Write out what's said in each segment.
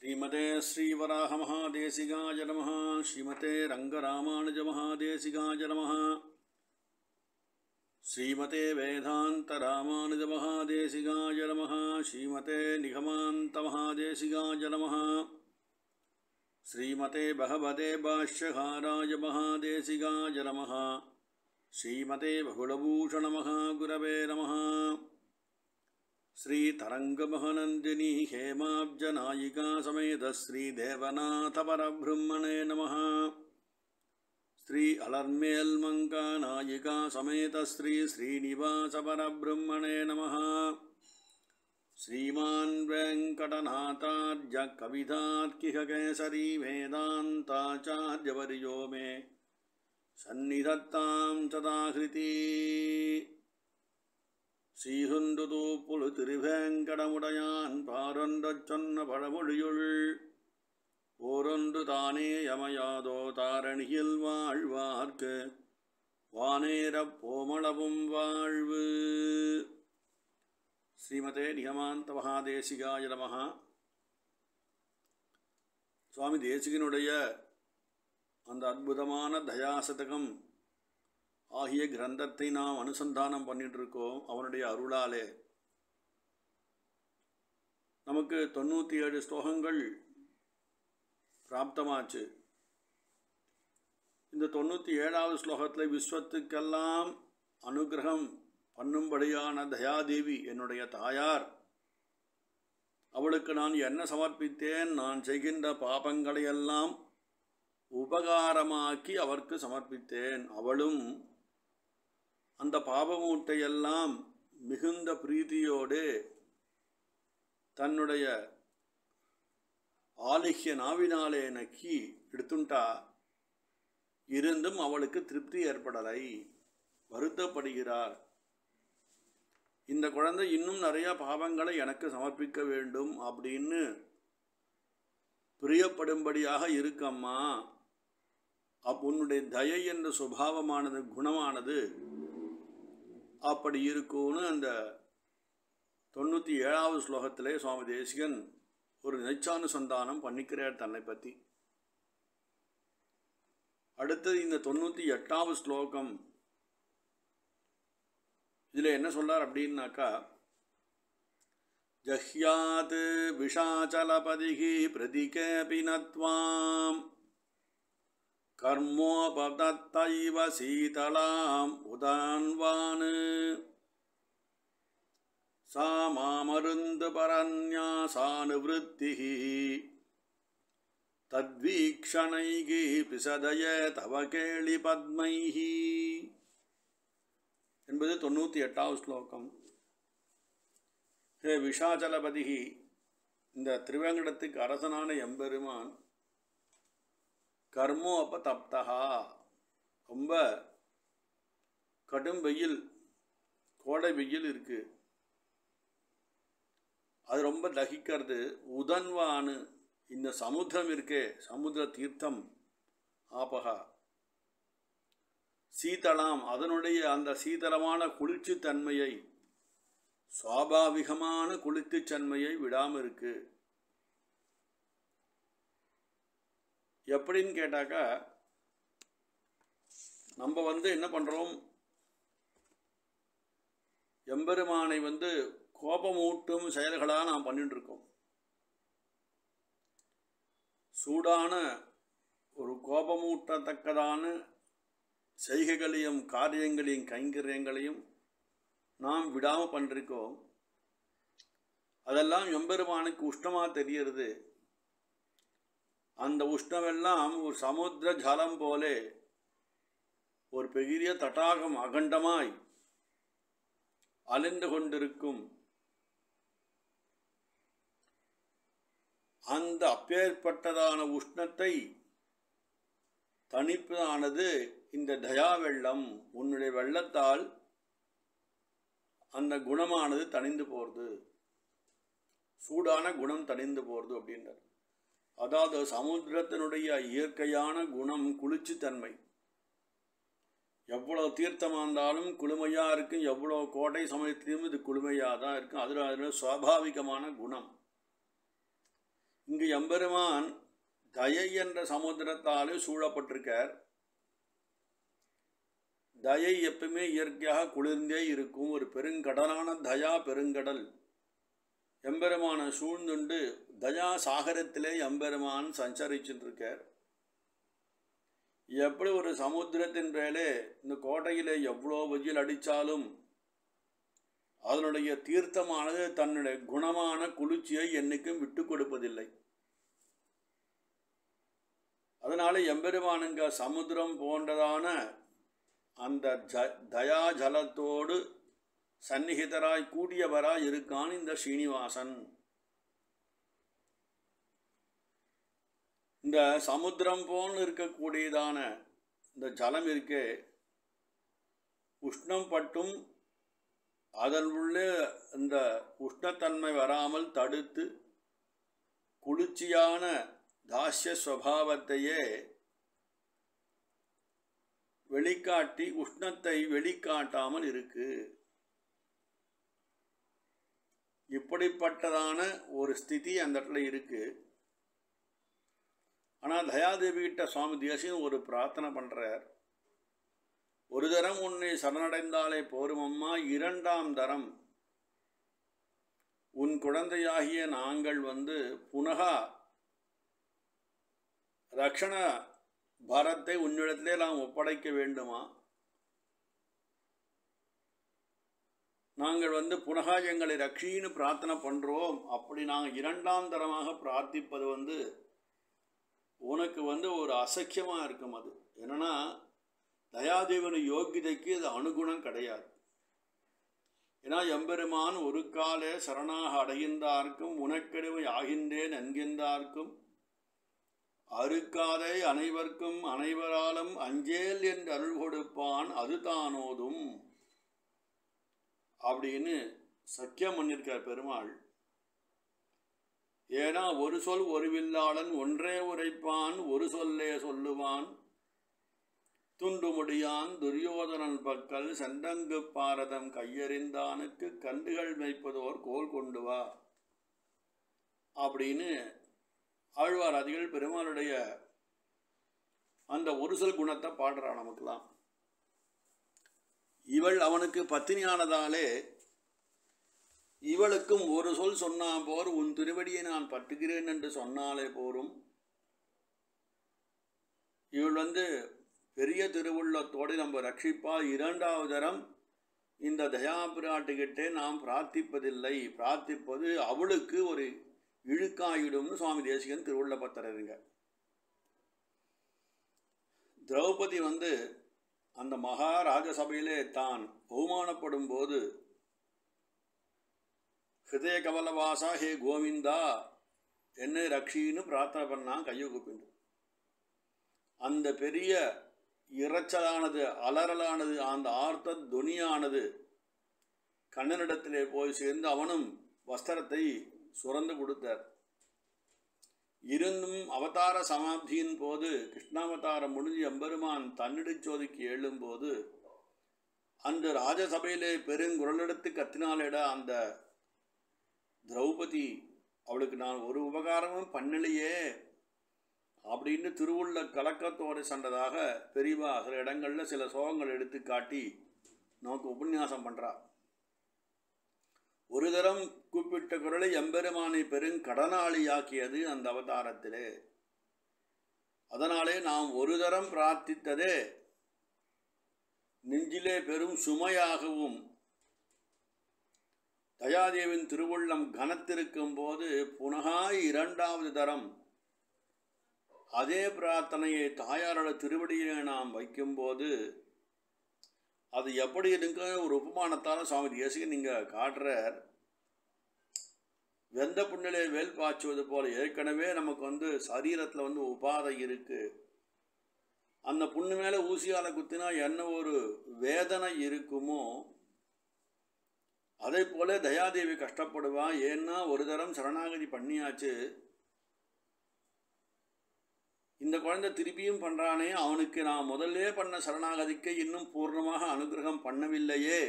श्रीमते श्रीवराहमहादेशिकाय नमः। श्रीमते रङ्गरामानुजमहादेशिकाय नमः। श्रीमते वेदान्तरामानुजमहादेशिकाय नमः। श्रीमते निगमान्तमहादेशिकाय नमः। श्रीमते भगवते भाष्यकाराय महादेशिकाय नमः। श्रीमते बहुलभूषणमहागुरवे नमः। श्री तरंगमहनंदिनी हेमाब्जनायिका समेत श्री देवनाथ परब्रह्मणे नमः। श्री अलर्मेल्मंका नायिका समेत श्री श्रीनिवास परब्रह्मणे नमः। श्रीमान् वेंकटनाथार्य कवितार्किक केसरी वेदांताचार्यवर्यो मे सन्निधत्तां सदाकृति। சீகுந்துது புலு திருவேங்கடமுடையான் பாரொன்றச் சொன்ன பழமொழியுள் ஓரொன்று தானே யமயாதோ தாரணியில் வாழ்வார்க்கு வானேரப் போமளவும் வாழ்வு. ஸ்ரீமதே நிகமாந்த மகாதேசிகாய நமஹ. சுவாமி தேசிகனுடைய அந்த அற்புதமான தயாசதகம் ஆகிய கிரந்தத்தை நாம் அனுசந்தானம் பண்ணிட்டு இருக்கோம். அவனுடைய அருளாலே நமக்கு 97 ஸ்லோகங்கள் பிராப்தமாச்சு. இந்த 97வது ஸ்லோகத்தில் விஸ்வத்துக்கெல்லாம் அனுகிரகம் பண்ணும்படியான தயாதேவி என்னுடைய தாயார், அவளுக்கு நான் என்ன சமர்ப்பித்தேன்? நான் செய்கின்ற பாபங்களையெல்லாம் உபகாரமாக்கி அவருக்கு சமர்ப்பித்தேன். அவளும் அந்த பாபமூட்டையெல்லாம் மிகுந்த பிரீதியோடு தன்னுடைய ஆலிஹ்ய நாவினாலே நக்கி எடுத்துட்டா. இருந்தும் அவளுக்கு திருப்தி ஏற்படலை, வருத்தப்படுகிறார். இந்த குழந்தை இன்னும் நிறைய பாவங்களை எனக்கு சமர்ப்பிக்க வேண்டும் அப்படின்னு பிரியப்படும்படியாக இருக்கம்மா. உன்னுடைய தயை என்ற சுபாவமானது, குணமானது அப்படி இருக்கும்னு அந்த 97வது ஸ்லோகத்திலே சுவாமி தேசிகன் ஒரு நிச்சானுசந்தானம் பண்ணிக்கிறார் தன்னை பற்றி. அடுத்தது இந்த 98வது ஸ்லோகம். இதில் என்ன சொல்றார் அப்படின்னாக்கா, ஜஹ்யாத் விஷாச்சலபதிகி பிரதிகேபி நத்வாம் கர்மோபதத்தைவ சீதளாம் உதான்வான் சா மாமருந்து பரன்யாசானுவிருத்திஹி தத்வீக்ஷணைகி பிசதய தவ கேளி பத்மைஹி என்பது 98வது ஸ்லோகம். ஹே விஷாச்சலபதிஹி, இந்த திருவேங்கடத்துக்கு அரசனான எம்பெருமான் கர்மோபதப்தஹா, ரொம்ப கடும் வெயில், கோடை வெயில் இருக்கு, அது ரொம்ப தகிக்கிறது. உதன்வானு, இந்த சமுத்திரம் இருக்கே, சமுத்திர தீர்த்தம், ஆபகா சீதளாம், அதனுடைய அந்த சீதளமான குளிர்ச்சி தன்மையை, சுவாபாவிகமான குளிர்ச்சி தன்மையை விடாமல் இருக்கு. எப்படின்னு கேட்டாக்கா, நம்ம என்ன பண்ணுறோம், எம்பெருமானை கோபமூட்டும் செயல்களாக நாம் பண்ணிட்டு இருக்கோம். சூடான ஒரு கோபமூட்டத்தக்கதான செய்கைகளையும் காரியங்களையும் கைங்கரியங்களையும் நாம் விடாமல் பண்ணிருக்கோம். அதெல்லாம் எம்பெருமானுக்கு உஷ்ணமாக தெரியறது. அந்த உஷ்ணமெல்லாம் ஒரு சமுத்திர ஜலம் போலே ஒரு பெரிய தடாகம் அகண்டமாய் அலைந்து கொண்டிருக்கும். அந்த அப்பேற்பட்டதான உஷ்ணத்தை தணிப்பதானது இந்த தயா வெள்ளம். உன்னுடைய வெள்ளத்தால் அந்த குணமானது தணிந்து போகிறது, சூடான குணம் தணிந்து போகிறது அப்படின்றார். அதாவது சமுத்திரத்தினுடைய இயற்கையான குணம் குளிர்ச்சித்தன்மை. எவ்வளோ தீர்த்தமாக இருந்தாலும் குளுமையாக இருக்கும், எவ்வளோ கோடை சமயத்திலையும் இது குளுமையாக தான் இருக்கும். அதில் சுவாபாவிகமான குணம். இங்கே இங்கு எம்பெருமான் தயை என்ற சமுத்திரத்தாலே சூழப்பட்டிருக்கார். தயை எப்பவுமே இயற்கையாக குளிர்ந்தே இருக்கும். ஒரு பெருங்கடலான தயா பெருங்கடல் எம்பெருமான சூழ்ந்துண்டு தயா சாகரத்திலே எம்பெருமான் சஞ்சரிச்சுருக்கார். எப்படி ஒரு சமுத்திரத்தின் மேலே இந்த கோட்டையிலே எவ்வளோ வெயில் அடித்தாலும் அதனுடைய தீர்த்தமானது தன்னுடைய குணமான குளிர்ச்சியை என்னைக்கும் விட்டு கொடுப்பதில்லை. அதனால எம்பெருமானுங்க சமுத்திரம் போன்றதான அந்த தயா ஜலத்தோடு சந்நிகிதராய் கூடியவராய் இருக்கான் இந்த ஸ்ரீனிவாசன். இந்த சமுத்திரம் போல் இருக்கக்கூடியதான இந்த ஜலம் இருக்கே, உஷ்ணம் பட்டும் அதன் உள்ளே இந்த உஷ்ணத்தன்மை வராமல் தடுத்து குளிர்ச்சியான தாஸ்ய ஸ்வபாவத்தையே வெளிக்காட்டி உஷ்ணத்தை வெளிக்காட்டாமல் இருக்கு. இப்படிப்பட்டதான ஒரு ஸ்திதி அந்த இடத்துல இருக்கு. ஆனால் தயாதேவிகிட்ட சுவாமி தேசிகன் ஒரு பிரார்த்தனை பண்ணுறார். ஒரு தரம் உன்னை சரணடைந்தாலே போருமம்மா, இரண்டாம் தரம் உன் குழந்தையாகிய நாங்கள் புனகா ரக்ஷண பாரத்தை உன்னிடத்திலே நாம் ஒப்படைக்க வேண்டுமா? நாங்கள் புனகா எங்களை ரக்ஷின்னு பிரார்த்தனை பண்ணுறோம். அப்படி நாங்கள் இரண்டாம் தரமாக பிரார்த்திப்பது உனக்கு ஒரு அசக்கியமாக இருக்கும். அது என்னன்னா, தயாதேவனு யோகிதைக்கு அது அனுகுணம் கிடையாது. ஏன்னா எம்பெருமான் ஒரு காலே சரணாக அடைகின்றார்க்கும் உனக்கெடுமை ஆகின்றேன் என்கின்றார்க்கும் அறுக்காதே அனைவர்க்கும் அனைவராலும் அஞ்சேல் என்று அருள் கொடுப்பான் அது தானோதும் அப்படின்னு சக்கியம் பண்ணியிருக்கார் பெருமாள். ஏன்னா ஒரு சொல் ஒரு வில்லாளன் ஒன்றே உரைப்பான் ஒரு சொல்லே சொல்லுவான் துண்டு முடியான் துரியோதனன் பக்கல் செண்டங்கு பாரதம் கையறிந்தானுக்கு கண்டுகள் மேய்ப்பதோர் கோல் கொண்டு வா அப்படின்னு ஆழ்வாராதிகள் பெருமாளுடைய அந்த ஒரு சொல் குணத்தை பாடுறான் நமக்குலாம். இவள் அவனுக்கு பத்தினியானதாலே இவளுக்கும் ஒரு சொல் சொன்னா போர், உன் திருவடியை நான் பற்றுகிறேன் என்று சொன்னாலே போரும். இவள் பெரிய திருவுள்ளத்தோடு நம்ம ரட்சிப்பா. இரண்டாவது தரம் இந்த தயாபிராட்டுக்கிட்டே நாம் பிரார்த்திப்பதில்லை, பிரார்த்திப்பது அவளுக்கு ஒரு இழுக்காயிடும்னு சுவாமி தேசிகன் திருவுள்ள பத்தருங்க. திரௌபதி அந்த மகாராஜசபையிலே தான் அவமானப்படும் போது ஹிருதய கமலவாசா ஹே கோவிந்தா என்னை ரக்ஷின்னு பிரார்த்தனை பண்ணான் கையை கூப்பிண்டு. அந்த பெரிய இறைச்சலானது அலறலானது அந்த ஆர்த்த துனியானது கண்ணனிடத்திலே போய் சேர்ந்து அவனும் வஸ்திரத்தை சுரந்து கொடுத்தார். இருந்தும் அவதார சமாப்தியின் போது கிருஷ்ணாவதாரம் முடிஞ்சு எம்பெருமான் தன்னிடச்சோதிக்கு எழும்போது அந்த ராஜசபையிலே பெருங்குரலெடுத்து கத்தினாலேடா அந்த திரௌபதி, அவளுக்கு நான் ஒரு உபகாரமும் பண்ணலையே அப்படின்னு திருவுள்ள கலக்கத்தோடு சண்டதாக பெரியவா சில இடங்களில் சில சோகங்கள் எடுத்து காட்டி நமக்கு உபன்யாசம் பண்ணுறா. ஒரு தரம் கூப்பிட்ட குரலை எம்பெருமானை பெருங்கடனாளியாக்கியது அந்த அவதாரத்திலே. அதனாலே நாம் ஒரு தரம் பிரார்த்தித்ததே நெஞ்சிலே பெரும் சுமையாகவும் தயாதேவின் திருவுள்ளம் கனத்திருக்கும் போது புனகா இரண்டாவது தரம் அதே பிரார்த்தனையை தாயாரோட திருவடியிலே நாம் வைக்கும்போது அது எப்படி இருக்க ஒரு உபமானத்தால் சுவாமி தேசிகன் நீங்கள் காட்டுறார். வெந்த புண்ணிலே வேல் பாய்ச்சுவது போல ஏற்கனவே நமக்கு சரீரத்தில் உபாதை இருக்குது. அந்த புண்ணு மேலே ஊசியால் குத்தினா என்ன ஒரு வேதனை இருக்குமோ அதே போல தயாதேவி கஷ்டப்படுவான். ஏன்னா ஒரு தரம் சரணாகதி பண்ணியாச்சு, இந்த குழந்தை திருப்பியும் பண்ணுறானே, அவனுக்கு நான் முதல்ல பண்ண சரணாகதிக்கு இன்னும் பூர்ணமாக அனுகிரகம் பண்ணவில்லையே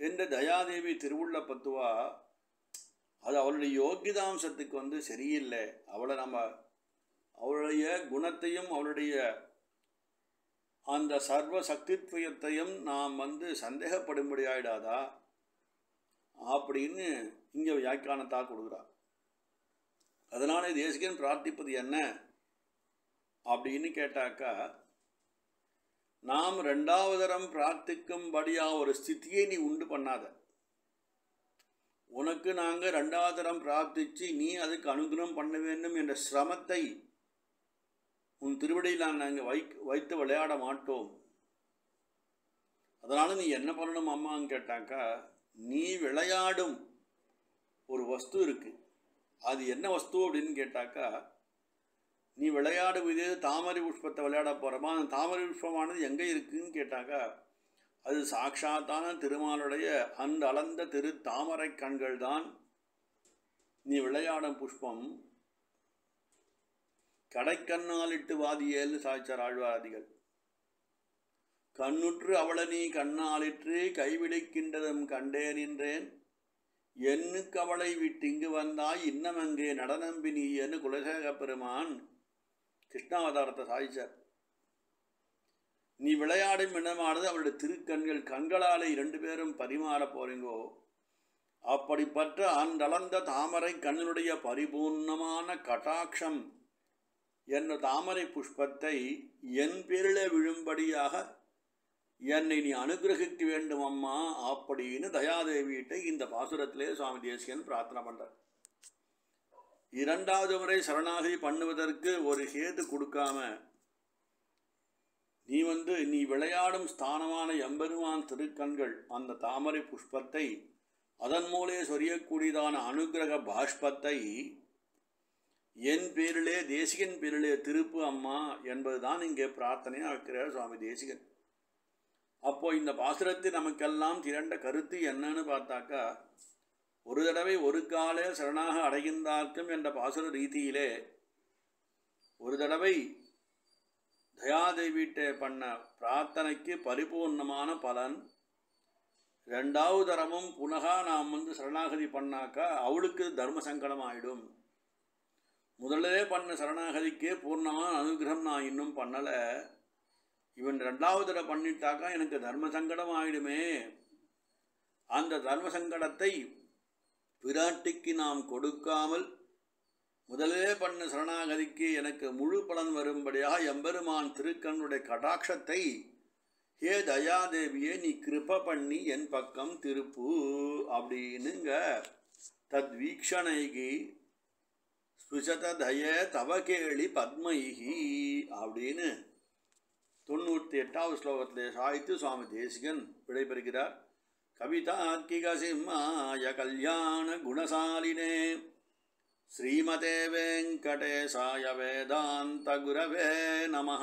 என்று தயாதேவி திருவுள்ள பத்துவா. அது அவளுடைய யோகிதாம்சத்துக்கு வந்து சரியில்லை. அவளுடைய குணத்தையும் அவளுடைய அந்த சர்வ சக்தித்வயத்தையும் நாம் வந்து சந்தேகப்படும்படி ஆயிடாதா அப்படின்னு இங்கே வியாக்கியானத்தா கொடுக்குறார். அதனால தேசிகன் பிரார்த்திப்பது என்ன அப்படின்னு கேட்டாக்கா, நாம் ரெண்டாவது தரம் பிரார்த்திக்கும்படியாக ஒரு ஸ்திதியை நீ உண்டு பண்ணாத. உனக்கு நாங்கள் ரெண்டாவது தரம் பிரார்த்திச்சு நீ அதுக்கு அனுகிரகம் பண்ண வேண்டும் என்ற சிரமத்தை உன் திருவடியில் நாங்கள் வைத்து விளையாட மாட்டோம். அதனால் நீ என்ன பண்ணணும் அம்மான்னு கேட்டாக்கா, நீ விளையாடும் ஒரு வஸ்து இருக்குது. அது என்ன வஸ்து அப்படின்னு கேட்டாக்கா, நீ விளையாடுவது தாமரை புஷ்பத்தை விளையாட போகிறோமா, அந்த தாமரை புஷ்பமானது எங்கே இருக்குதுன்னு கேட்டாக்கா, அது சாட்சாத்தான திருமாலுடைய அந்த அளந்த திரு தாமரை கண்கள் தான் நீ விளையாடும் புஷ்பம். கடைக்கண்ணாலிட்டு வாதியேல்னு சாய்ச்சார் ஆழ்வாதிகள். கண்ணுற்று அவளை நீ கண்ணாலிற்று கைவிடுக்கின்றதும் கண்டே நின்றேன், எண்ணுக்கு அவளை விட்டிங்கு வந்தாய் இன்னமங்கே நடனம்பி நீன்னு குலசேக பெருமான் கிருஷ்ணாவதாரத்தை சாய்ச்சார். நீ விளையாடும் இடமானது அவளுடைய திருக்கண்கள், கண்களாலே 2 பேரும் பரிமாற போறீங்கோ. அப்படிப்பட்ட அந்தளந்த தாமரை கண்ணுடைய பரிபூர்ணமான கட்டாட்சம் என்ற தாமரை புஷ்பத்தை என் பேரிலே விழும்படியாக என்னை நீ அனுகிரகிக்க வேண்டும் அம்மா அப்படின்னு தயாதேவியிட்ட இந்த பாசுரத்திலே சுவாமி தேசிகன் பிரார்த்தனை பண்றார். 2வது முறை சரணாகதி பண்ணுவதற்கு ஒரு ஹேது கொடுக்காம நீ விளையாடும் ஸ்தானமான எம்பெருமான் திருக்கண்கள் அந்த தாமரை புஷ்பத்தை அதன் மூலே சொரியக்கூடியதான அனுகிரக பாஷ்பத்தை என் பேரிலே தேசிகன் பேரிலே திருப்பு அம்மா என்பதுதான் இங்கே பிரார்த்தனையாக இருக்கிறார் சுவாமி தேசிகன். அப்போ இந்த பாசுரத்தை நமக்கெல்லாம் திரண்ட கருத்து என்னன்னு பார்த்தாக்கா, ஒரு தடவை ஒரு காலே சரணாக அடைகின்றார்க்கும் என்ற பாசுர ரீதியிலே ஒரு தடவை தயாதேவிட்ட பண்ண பிரார்த்தனைக்கு பரிபூர்ணமான பலன். 2வது தரமும் புனகா நாம் வந்து சரணாகதி பண்ணாக்கா அவளுக்கு தர்ம சங்கடம் ஆயிடும். முதலே பண்ண சரணாகதிக்கே பூர்ணமான அனுகிரகம் நான் இன்னும் பண்ணலை, இவன் 2வது தடவை பண்ணிட்டாக்கா எனக்கு தர்ம சங்கடம் ஆயிடுமே. அந்த தர்ம சங்கடத்தை பிராட்டிக்கு நாம் கொடுக்காமல் முதலே பண்ண சரணாகதிக்கு எனக்கு முழு பலன் வரும்படியாக எம்பெருமான் திருக்கண்ணுடைய கடாட்சத்தை ஹே தயாதேவியே நீ கிருப பண்ணி என் பக்கம் திருப்பு அப்படின்னுங்க. தத்வீக்ஷணைகி ஸ்புஷத தய தவ கேளி பத்மைகி அப்படின்னு 98வது ஸ்லோகத்திலே சாய்த்து சுவாமி தேசிகன் விடைபெறுகிறார். கவிதார்க்கிக சிம்மாய கல்யாண குணசாலினே ஸ்ரீமதே வெங்கடேசாய வேதாந்த குரவே நமஹ.